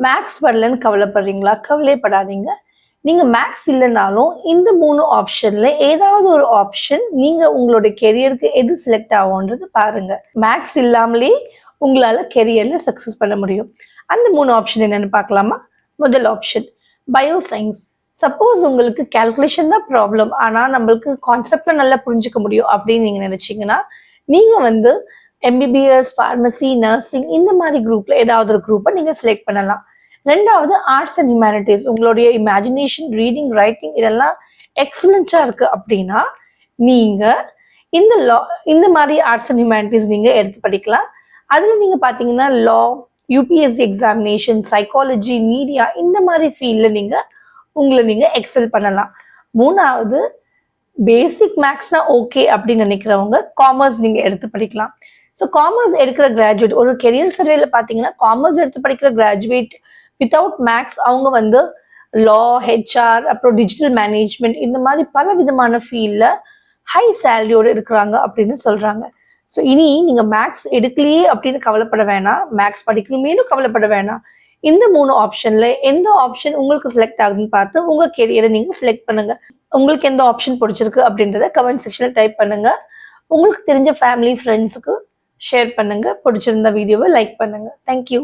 Maths வரலன்னு கவலைப்படுறீங்களா? கவலைப்படாதீங்க. நீங்க மேக்ஸ் இல்லைனாலும் இந்த 3 ஆப்ஷன்ல ஏதாவது ஒரு ஆப்ஷன் நீங்க உங்களுடைய கெரியருக்கு எது செலக்ட் ஆகும்ன்றது பாருங்க. மேக்ஸ் இல்லாமலே உங்களால கெரியர்ல சக்சஸ் பண்ண முடியும். அந்த 3 ஆப்ஷன் என்னன்னு பார்க்கலாமா? முதல் ஆப்ஷன் பயோ சயின்ஸ். சப்போஸ் உங்களுக்கு கால்குலேஷன் தான் ப்ராப்ளம், ஆனா நம்மளுக்கு கான்செப்டை நல்லா புரிஞ்சுக்க முடியும் அப்படின்னு நீங்க நினைச்சீங்கன்னா நீங்க வந்து எம்பிபிஎஸ், ஃபார்மசி, நர்சிங் இந்த மாதிரி குரூப்ல ஏதாவது ஒரு குரூப்பை நீங்க செலக்ட் பண்ணலாம். ரெண்டாவது ஆர்ட்ஸ் அண்ட் ஹியூமனிட்டிஸ். உங்களுடைய இமேஜினேஷன், ரீடிங், ரைட்டிங் இதெல்லாம் எக்ஸலண்டா இருக்கு அப்படின்னா நீங்க இந்த மாதிரி ஆர்ட்ஸ் அண்ட் ஹியூமனிட்டிஸ் நீங்க எடுத்து படிக்கலாம். அதுல நீங்க பாத்தீங்கன்னா லா, யூபிஎஸ்சி எக்ஸாமினேஷன், சைக்காலஜி, மீடியா இந்த மாதிரி ஃபீல்ட்ல நீங்க எக்ஸல் பண்ணலாம். மூணாவது பேசிக் மேக்ஸ்னா ஓகே அப்படின்னு நினைக்கிறவங்க காமர்ஸ் நீங்க எடுத்து படிக்கலாம். ஸோ காமர்ஸ் எடுக்கிற கிராஜுவேட், ஒரு கெரியர் சர்வேல பார்த்தீங்கன்னா காமர்ஸ் எடுத்து படிக்கிற கிராஜுவேட் வித்தவுட் மேக்ஸ் அவங்க வந்து லா, ஹெச்ஆர், அப்புறம் டிஜிட்டல் மேனேஜ்மெண்ட் இந்த மாதிரி பல விதமான ஃபீல்ட்ல ஹை சேலரியோடு இருக்கிறாங்க அப்படின்னு சொல்றாங்க. ஸோ இனி நீங்க மேக்ஸ் எடுக்கலையே அப்படின்னு கவலைப்பட வேணாம், மேக்ஸ் படிக்கணுமேனு கவலைப்பட வேணாம். இந்த 3 ஆப்ஷன்ல எந்த ஆப்ஷன் உங்களுக்கு செலக்ட் ஆகுதுன்னு பார்த்து உங்க கெரியரை நீங்க செலக்ட் பண்ணுங்க. உங்களுக்கு எந்த ஆப்ஷன் பிடிச்சிருக்கு அப்படின்றத கமெண்ட் செக்ஷன்ல டைப் பண்ணுங்க. உங்களுக்கு தெரிஞ்ச ஃபேமிலி, ஃப்ரெண்ட்ஸுக்கு ஷேர் பண்ணுங்க. பிடிச்சிருந்த வீடியோவை லைக் பண்ணுங்க. தேங்க்யூ.